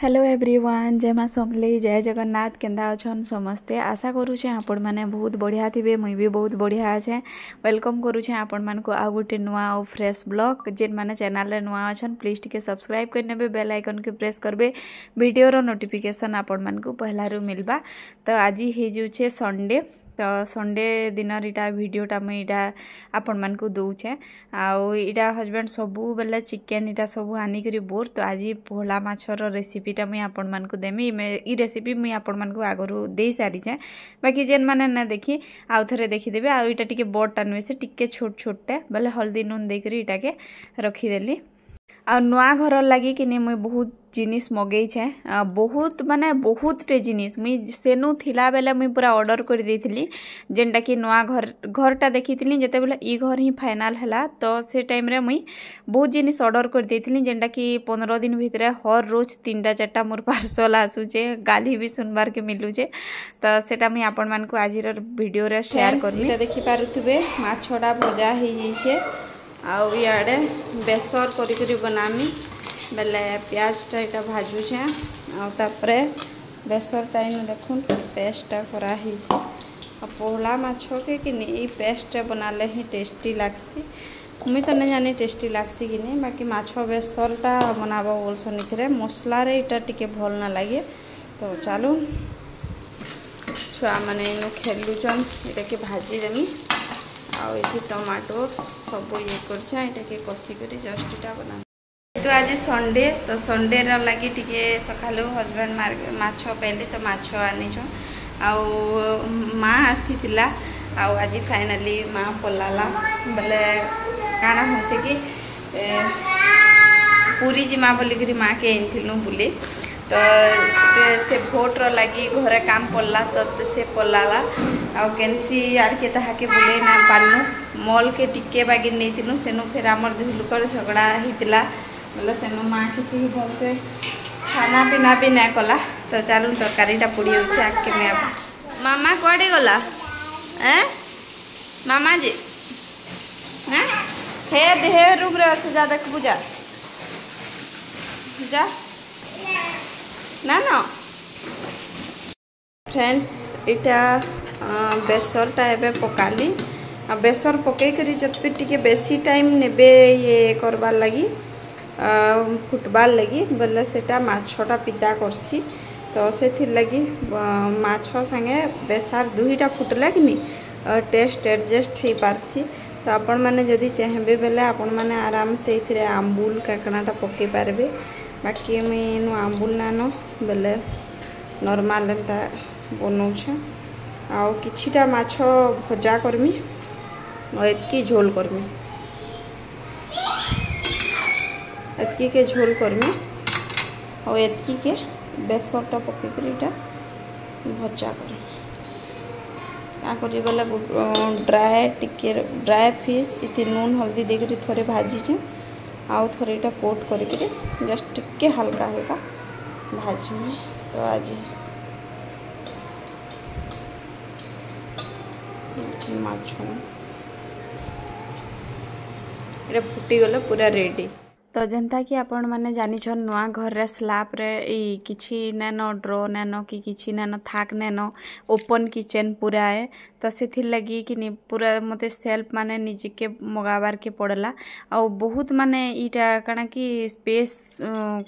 Hello everyone, जय माँ समलेई, जय जगन्नाथ। केंदा अछन समस्ते। आशा करुचे आपण मैंने बहुत बढ़िया थे। मुई भी बहुत बढ़िया अच्छे। वेलकम करुचे आपण मान को आउ गोटे नुआ और फ्रेश ब्लॉग। जेन मैंने चैनल नुआ अच्छन प्लीज टिके सब्सक्राइब करने, बेल आइकन के प्रेस करबे, वीडियो नोटिफिकेशन आपण मान को पहला मिलबा। तो आज ही जाऊे संडे, तो संडे दिन इटा वीडियोटा मुई इटा आपण मान को दौचे। आउ इटा हस्बैंड सबू बेले चिकेन इटा सबू आनिकरी बोर। तो आज भोला माछर रेसिपीटा मुई आपण मान को देमी। ई रेसिपी मुई आपण मान को आगरू दे सारी जाए, बाकी जेन माने ना देखी आउ थरे देखीदेवे। आउ इटा टिके बड़टा नुहे से टिके छोट छोटे बेले हल्दी नून देकरी इटा के रखीदेली। आ नुआ घर लगी कि मुई बहुत जिनिस मगेइछे, बहुत माने बहुत टे जिनिस मुई सेनु थिला बेले मुई पूरा ऑर्डर कर देइथिली। जेनटा कि नुआ घरटा देखीथिली जेते बेले ई घर ही फाइनल हैला। तो से टाइम रे मुई बहुत जिनिस ऑर्डर कर देइथिली, जेनटा कि 15 दिन भितरे हर रोज 3टा 4टा मोर पार्सल आसुचे, गाली भी सुनबार के मिलुचे। तो सेटा मुई आपण मान को आजिर वीडियो रे शेयर करमी। एटा देखि पारुथुबे माछडा भजा हे जइछे। आउ इयाडे बेसर करी बनामी बेले प्याजटा इटा भाजुछे। आउे बेसरटा इन देखुन पेस्टा करा हिचे। पोहला माछ के कि नहीं पेस्ट बनाले ही टेस्टी लागसी। मुई तो नहीं जानी टेस्टी लागसी कि नहीं, बाकी माछ बेसरटा बनाबो बोलसन इथरे मसला रे इटा टिके भल ना लगे। तो चलो छुआ मैंने इन खेलुचन इटा के भाजी देमी। आउ ये टमाटो सब ये कर कषी कर जस्ट इटा बना। तो आज संडे, तो संडे लगी टिके सकालू हस्बैंड माछ पाइले तो माछ आनीछ। आउ माँ आसीला। आउ आज फाइनाली माँ पलाला बेले काना होचे कि पूरी जिमा बोलिकी माँ के आनथिलु बुली। तो से भोटर लगी घरे काम पड़ला तो से पलाला। आउ केनसी आड़के ताहाके बुले ना पालनु। मॉल के टिके बागी नहीं सेनु फिर आमर दुलुकर झगड़ा होता बोले सेनु माँ किसी भल से खाना पीना भी ना कला। तो चलू तरकारीटा पुड़ी होचे आके मैं मामा कड़े गला मामा जी हे रूम रे अच्छे जा देख बुझा जा ना ना फ्रेंड्स। इटा बेसरटा एबे पकाली। बेसर पकईकरी जब टिके बेसी टाइम नेबे ये करबार लगी फुटबार लगी बोले सेटा माछटा पिता करसी। तो से लगी माछ संगे बेसार दुईटा फुटला कि नहीं टेस्ट एडजस्ट हो पारसी। तो आपण मैंने जदि चाहबे बेले आपण मैंने आराम से इथिरे आंबुल काकणाटा पकई पारबे। बाकी मुझे आंबुल नानो बेले नॉर्मल एंता बनाऊे। आउ किछिटा माछ भजा करमी और एतकी झोल करमी, एतकी के झोल करमी और एतकी के बेसरटा पकईकर इटा भजा कर बोले ड्राए टिके ड्राए फिश इति नून हल्दी देकर थोड़े भाजी आउ थोड़े इटा कोट करके जस्ट टिके हल्का हल्का भाजी। तो आज माछ ये फुटी गले पूरा रेडी। तो जनता कि आपण मैंने जानिछन नुआ घर रे स्लैब रे ई किछि नैनो ड्रो नैनो कि किछि नैनो थाक नैनो ओपन किचन पूरा है। तो से लगी कि पूरा मते सेल्फ माने निजे के मगाबार के पड़ला। आ बहुत माने इटा काना कि स्पेस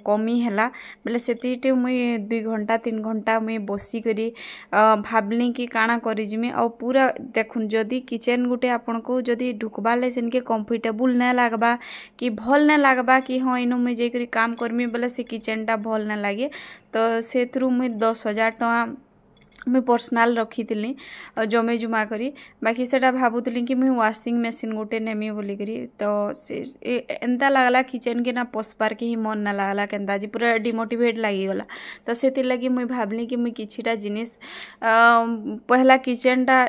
कमी हैला बेले सेतीटे मुई 2 घंटा 3 घंटा मुई बसी करी भाबली कि काना करी जिमी। आ पूरा देखुन जदी किचन गुटे आपन को जदी ढुकबाले सेन के कंफर्टेबल ना लागबा कि भल ना लागबा कि हाँ इनु मुई जेकरी काम करमी बोले से किचनटा भल ना लगे। तो से थ्रू मुई 10,000 टका मुई पर्सनाल रखी जमे जुमा करी। बाकी सेटा भाबुतली कि मुई वाशिंग मशीन गोटे नेमी बोली करी। तो से एंता लागला किचन के ना पसबार के ही मन ना लागला केंता जी पूरा डिमोटिवेट लगी गला। तो से लगी मुई भाबली कि मुई किछिटा जिनिस पहला किचनटा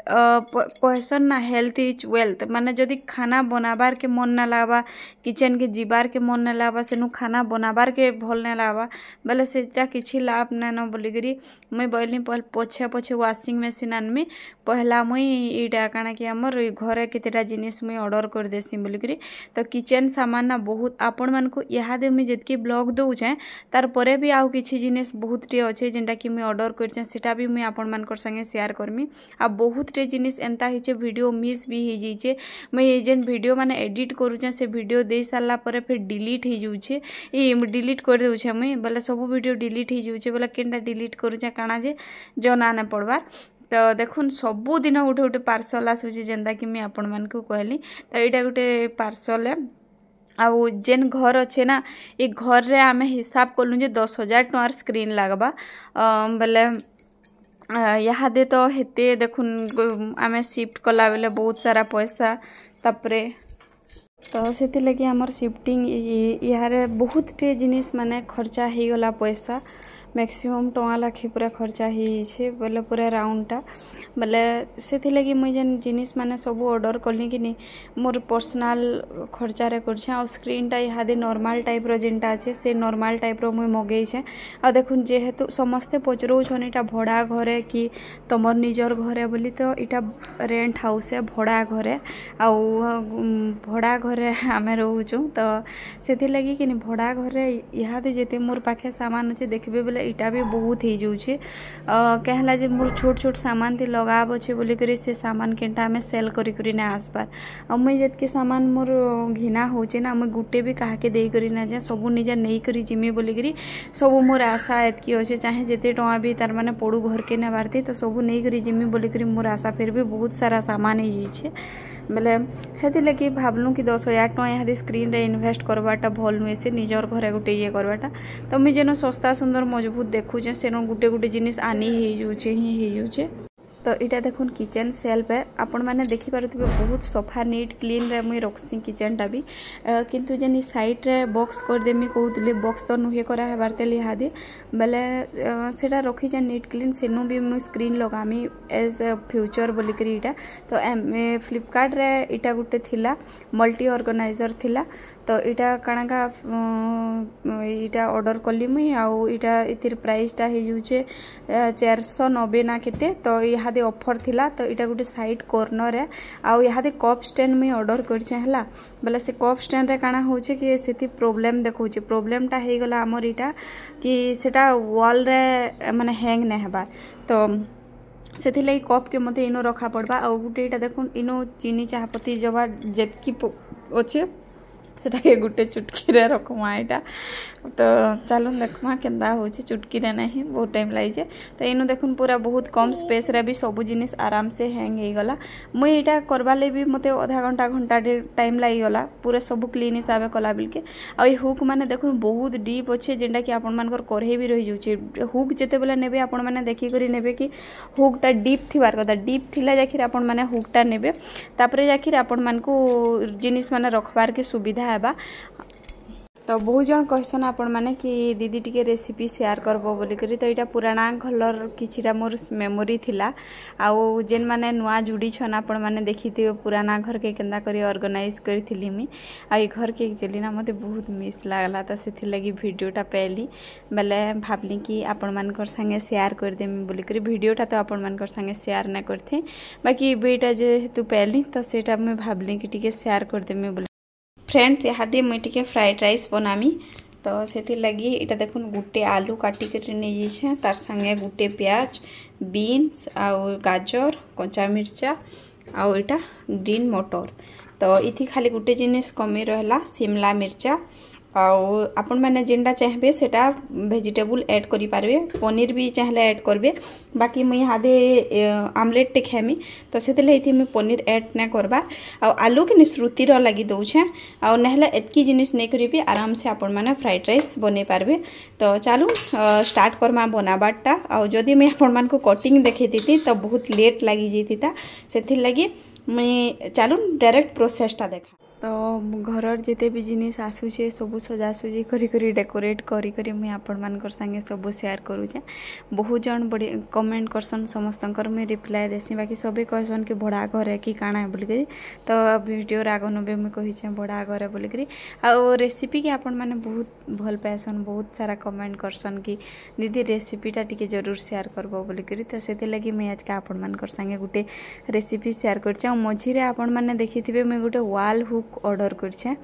कहसन ना हेल्थ इज वेल्थ माने जदि खाना बनाबार के मन ना लागबा किचन के जीवार के मन ना लागबा सेनु खाना बनाबार के भल ना लागबा बोले सेटा किछि लाभ ना न बोलिकरी मुई बोलनी पछे पछे वाशिंग मशीन आनमी पहला मुई इटा काना कि हमर घरे केतेटा जिनिस मुई ऑर्डर कर देसी बोलिकरी तो किचन सामान ना बहुत आपण मान को इहादे मुई जेतकी ब्लॉग दउछे तार परे भी आउ किछि जिनिस बहुत टे अछि जेंटा कि मुई ऑर्डर करछे सेटा भी मुई आपण मानकर संगे शेयर करमी आ बहुत टे जिनिस एंता हिचे वीडियो मिस भी ही जाइए मुई जेन वीडियो माने एडिट करूचे से वीडियो दे सारा पर फिर डिलीट ही जाउछे डिलीट कर देउछे मुई बोले सब वीडियो डिलीट ही जाउछे बोले केनटा डिलीट करूचे काना जे जना ना पड़बार तो देखुन सबु दिन गोटे गोटे पार्सल आसुची जेंता कि मुई आपण मानकु कहली तो एटा गोटे पार्सल है आउ जेन घर अच्छे ना ये घर रे आमे हिसाब कलु जे 10,000 टंकार स्क्रीन लागबा बोले यहाँ दे तो हेते देखुन आमे शिफ्ट कला बेले बहुत सारा पैसा तापरे तो से लगी आमर शिफ्टिंग यारे बहुत टे जिनिस माने खर्चा ही गला पैसा मैक्सिमम टंका लाखी पूरा खर्चा ही बोले पूरा राउंडटा बोले से लगी मुई जेन जिनिस माने सब ऑर्डर कली कि नहीं मोर पर्सनल खर्चा रे करछे आ स्क्रीनटा इहादे नॉर्मल टाइप रो जेनटा আছে से नॉर्मल टाइप रो मुई मगेइछे आ देखुन जेहेतु समस्ते पचरौछन इटा भड़ा घरे कि तमर निजर घरे बोली तो इटा रेंट हाउस है भड़ा घरे आ भड़ा घरे आमे रहूछु तो सेथि लगी कि भड़ा घरे इहादे जेते मोर पाखे सामान अच्छे देखबे बोले इटा भी बहुत ही जाऊे कहला जे मोर छोट छोट सामान थी लगाब अच्छे बोली करी से सामान केनटा हमें सेल करी ना आसपार आ मुई जेतके सामान मोर घिना होचे ना मुई गुटे भी काहा के देई करी ना जे सबु निजा नहीं करी जिमी बोली करी सबु मोर आशा एतकी अच्छे चाहे जेते टंका भी तार माने पड़ू घर के नेबारती तो सबु नहीं करी जिमी बोली करी मोर आशा फिर भी बहुत सारा सामान ही जाइए बोले हेति लगी भावलु कि 10,000 टंका यहाँ स्क्रीन रे इन्वेस्ट करवाटा भल नुहे से निजर घरे गोटे ये करवाटा तो मुझे जेन सस्ता सुंदर मजबूत देखुचे सेन गोटे गोटे जिनिस आनी ही जाउचे तो इटा देखुन किचन सेल्फ है आपण मैंने देखी पारुथिबे बहुत सफा नीट क्लीन रे मुई रखसी किचनटा भी किंतु जेनी साइड रे बॉक्स कर देमी कहूतले बॉक्स तो नुहे करा हेबार तेली हादे बेले सेटा रखी जे नीट क्लीन सेनु भी मुई स्क्रीन लगामी एज फ्यूचर बोली करी इटा तो फ्लिपकार्ट रे इटा गुटे थिला मल्टी ऑर्गेनाइजर थिला तो इटा काणाका इटा ऑर्डर कली मुई आउ इटा इतिर प्राइसटा हे जुचे 490 ना केते तो इहादे ऑफर थिला तो इटा गोटे साइड कॉर्नर है आउ इहादे कप स्टैंड मुई ऑर्डर करछे हला बोले से कप स्टैंड रे काना होचे कि सेति प्रॉब्लम देखौचे प्रॉब्लमटा हे गला हमर इटा कि सेटा वॉल रे माने हैंग नै हेबार तो सेति लई कप के मते इनो रखा पड़बा आ गुटे इटा देखुन इनो चीनी चाहपत्ती जबा जेतकी अच्छे सेटा के गुटे चुटकी रे रखमा एटा तो चलो देखमा केंदा होची चुटकी रे नहीं बहुत टाइम लाई जे तो इनो देखुन पूरा बहुत कम स्पेस रे भी सब जिनिस आराम से हैंग हे गला मुई एटा करबा ले भी मते आधा घंटा टाइम लाई गला पूरा सब क्लीन हिसाब कला बिल के आ ई हुक माने देखुन बहुत डीप अच्छे जेंटा कि आपन मानकर करहे भी रही जाउचे हुक जेते बेला नेबे आपन माने देखि करी नेबे कि हुकटा डीप थिबार कथा डीप थिला जाखिर आपन माने हुकटा नेबे तापरे जाखिर आपन मानको जिनिस माने रखबार के सुविधा हेबा तो बहुत जन कहसन आपण माने कि दीदी टिके रेसिपी शेयर करबो बोली करी तो इटा पुराना घरर किछिटा मोर मेमोरी थिला आउ जेन माने नुआ जुड़ी छन आपण माने देखिथिबे पुराना घर के केंदा करी ऑर्गेनाइज करथिली मी आ ई घर के एक्चुअली ना मते बहुत मिस लागला तो सेथि लगी वीडियोटा पेली बेले भाबली कि आपण मानकर संगे शेयर कर देमी बोली करी वीडियोटा तो आपण मानकर संगे शेयर ना करथे बाकी बेटा जे हेतु पेली तो सेटा मैं भाबली कि टिके शेयर कर देमी बोली फ्रेंड्स इहादे मुई टिके फ्राइड राइस बनामी तो सेथि लगी इटा देखुन गुटे आलू काटी कर नहीं जाइए तार संगे गुटे प्याज बीन्स आउ गाजर कच्चा मिर्चा आउ इटा ग्रीन मटर तो इथि खाली गुटे जिनिस कमी रहला शिमला मिर्चा आउ आपण मैंने जेनटा चाहबे सेटा वेजिटेबल ऐड करि पारबे पनीर भी चाहले ऐड करबे बाकी मुई हादे आमलेट टे खामी तो सेतले इथि मुई पनीर ऐड ना करबा आ आलू के निश्रुति रो लगी दउछे आ नहले एतकी जिनिस नै करिबे आराम से आपण माने फ्राइड राइस बने पारबे तो चालू स्टार्ट करमा बनाबाटा आ जदी मैं आपण मान को कटिंग देखै दिती तो बहुत लेट लागि जेतिता सेथि लगी मैं चालू डायरेक्ट प्रोसेसटा देखा तो घर जिते भी जिनिस आसूचे सब सजासुजी करी डेकोरेट करी मुझे आपण मानकर संगे सब शेयर करूचे। बहुत जन बड़ी कमेंट करसन समस्तंकर मुझे रिप्लाई देसी बाकी सबे कहसन कि बड़ा घर है कि काଣା है बोलिक। तो वीडियो आग नबे मुझे कहीचे बड़ा घर है बोलिक। आ रेसिपी की आपण मैंने बहुत भल पाएसन बहुत सारा कमेंट करसन कि दीदी रेसिपीटा टी जरूर शेयर करबो बोलिक। तो से लगी मुझे आज के आपण मानकर संगे गोटे रेसिपी शेयर करछे। मझीरे आपण मैंने देखिथिबे मुझे गोटे वाल हुक ऑर्डर करछे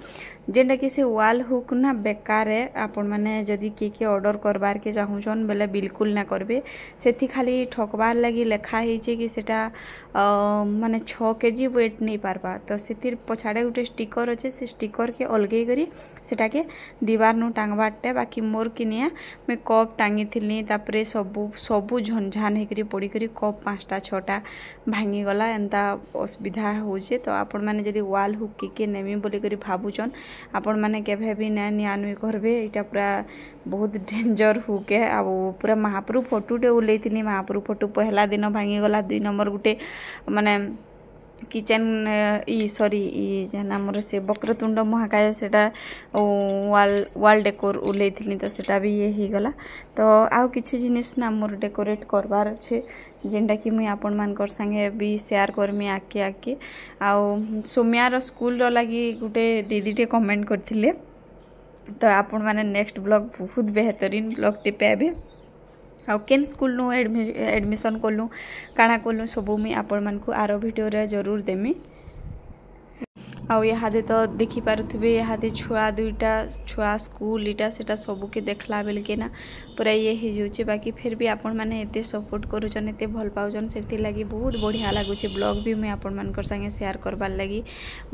जेनटा कि से वाल हुक ना बेकार है। आपण मैंने जदि किए ऑर्डर करबार के चाहूछन बेले बिल्कुल ना करबे। सेथि खाली ठकबार लगी लेखा हिचे कि सेटा माने 6 kg वेट नहीं पारबा। तो सेतिर पछाड़े गोटे स्टिकर अच्छे से स्टिकर के अलगे करी सेटा के दीवार नु टांगबाटे। बाकी मोर किनिया मैं कप टांगी थिली तापरे सबू झंझान हेकरी पड़ी करी कप 5टा 6टा भांगी गला एंता असुविधा होचे। तो आपण माने जदि वाल हुक के नेमी बोली करी भाबुचन आपण माने केभे भी ना नियानुई करबे। एटा पूरा बहुत डेंजर हुक है। आ पूरा महाप्रभु फोटोटे उलेइथिनी महाप्रभु फोटो पहला दिन भांगी गला 2 नंबर गुटे माने किचन सॉरी जेना मोर से वक्रतुंड महाकाय सेटा वाल डेकोर उलेइथिनी तो सेटा भी ये ही गला। तो आउ किछि जिनिस ना मोर डेकोरेट करबार अच्छे जेनटा कि मुई आपण मानकर संगे भी शेयर करमी आके आउ सोम्यार स्कूल लगी गोटे दीदीटे कमेंट करथिले। तो आपण माने नेक्स्ट ब्लॉग बहुत बेहतरीन ब्लॉग टे पाबे। आउ केन स्कूल नु एडमिशन कलु काଣା कलु सब मुई आपण मानकु आरो वीडियो रे जरूर देमी। आउ इहादे तो देखी पारुथिबे इहादे छुआ 2टा छुआ स्कूल इटा सेटा सबू के देखला बेल के ना पूरा ये ही जाउचे। बाकी फिर भी आपण माने एते सपोर्ट करूचन एते भल पाउचन सेति लागि बहुत बढ़िया लागुचे। ब्लॉग भी मैं आपण मानकर संगे शेयर करबार लागि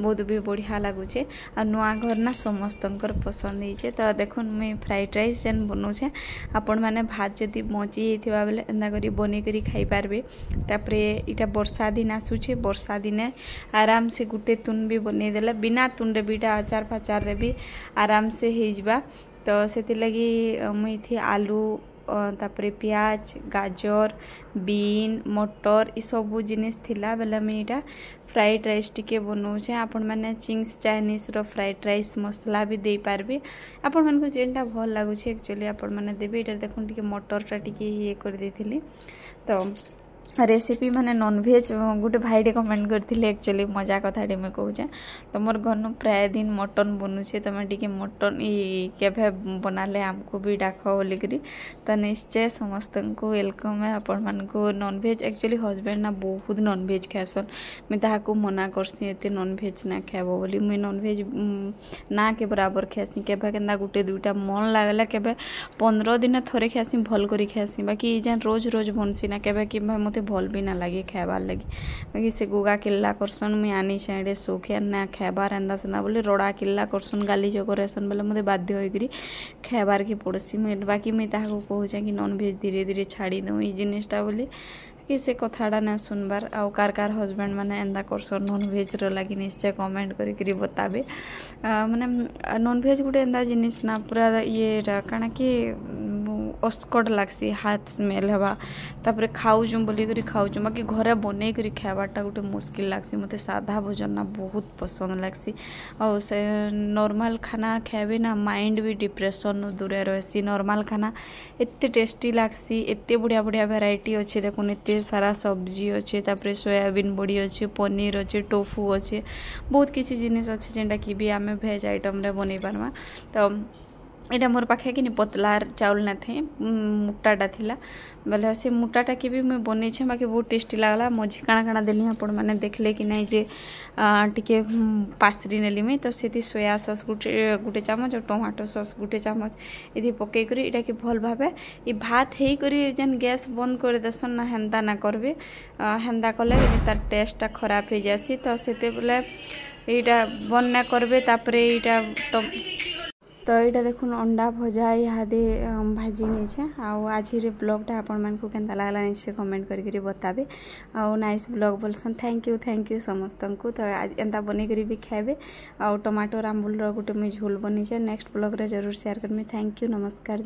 बहुत भी बढ़िया लागुचे। आ नुआ घर ना समस्तंकर पसंद हिचे। तो देखुन मैं फ्राइड राइस जेन बनौछे आपण माने भात जदि बची हेथिबा बेले एंदा करी बने करी खाई पारबे। तापरे इटा वर्षा दिन आसुचे वर्षा दिने आराम से गुटे तुन भी बने देला बिना तुंडे बीटा अचार फाचार रे भी आराम से हो जावा। तो से लगी मुई थी आलू तापरे प्याज गाजर बीन मटर ई सब जिनिस थिला बेला मैं इटा फ्राइड राइस टिके बनौछे। आपण माने चिंग्स चाइनीज रो फ्राइड राइस मसला भी दे पारबे आपण मन को जेनटा भल लागुछे एक्चुअली आपण माने देबे। इटा देखुन टिके मटरटा टिके ये कर देथिली। तो रेसिपी माने नॉनवेज गोटे भाईटे कमेंट करथिले एक्चुअली मजा कथाटे मैं कहूचे। तो मोर घर प्राय दिन मटन बनुचे तुम टी मटन केभे बनाले आमको भी डाक बोलिकी। तो निश्चय समस्त को वेलकम है आपण मानको। नॉनवेज एक्चुअली हजबैंड ना बहुत नॉनवेज खाएसन मैं ताहाको मना करसी एते नॉनवेज ना खाएबो बोली। मुई नॉनवेज ना के बराबर खाएसी केभे केंदा गुटे 2टा मन लागला केभे 15 दिन थरे खाएसी भल करी खाएसी। बाकी जेन रोज रोज बनसी ना केभे कि मते भल भी ना लगे खाइबार लगी। बाकी से गुगा किल्ला करसन मुई आनी छेड़े सोखिया ना खाइबार एंदा सेंदा बोले रोड़ा किल्ला करसन गाली जो करेसन बोले मते बाध्य होइकरी खाइबार के पड़सी। मुई बाकी मुई ताहाको कहूचे कि नॉनवेज धीरे धीरे छाड़ी दऊ ई जिनिसटा बोली कि से कथाटा ना सुनबार। आउ कार हजबैंड माने एंदा करसन नॉनवेज रो लगी निश्चय कमेंट करी बताबे। माने नॉनवेज गुटे एंदा जिनिस ना पूरा ये काना कि अस्कट लागसी हाथ स्मेल हवा तापरे खाऊचु बोली करी खाऊचु। बाकी घरे बनै करी खाइबाटा गोटे मुश्किल लागसी। मते सादा भोजन ना बहुत पसंद लागसी। और से नॉर्मल खाना खाइबे ना माइंड भी डिप्रेशन नु दूर रहसी। नॉर्मल खाना एते टेस्टी लागसी एते बढ़िया बढ़िया वैरायटी अच्छे देखुन एते सारा सब्जी अच्छे तापरे सोयाबीन बड़ी अच्छे पनीर अच्छे टोफू अच्छे बहुत किसी जिनिस अच्छे जेनटा कि भी आमे भेज आइटम रे बनै पारमा। तो एटा मोर पाखे कि पतला चाउल ना थे मुटाटा थिला बेले से मुटाटा के भी मैं बनै छे। बाकी बहुत टेस्टी लागला। मझी काଣା काଣା देली आपण माने देखले कि नहीं जे टिके पासरी नेली मैं। तो सेति सोया सॉस गुटे चामच और टमाटो सॉस गुटे चामच इधि पके करी एटा के भल भाबे ई भात हेई करी जेन गैस बंद कर देसन ना हेंदा ना करबे। हेंदा कले तार टेस्टटा खराब हो जासी। तो सेते बोले एटा बन ना करबे। तापरे एटा तो यहाँ देखुन अंडा भजा इहादे भाजी नहीं आज ब्लॉगटा आपण मान को केंता लागला निश्चय कमेंट करके बताबे। आउ नाइस ब्लॉग बोलसन थैंक यू समस्त को। तो एंता बने करी भी खाइबे। आउ टमाटर आम्बुल गोटे मुझे झोल बनी नेक्स्ट ब्लॉग रे जरूर शेयर करमी। थैंक यू नमस्कार।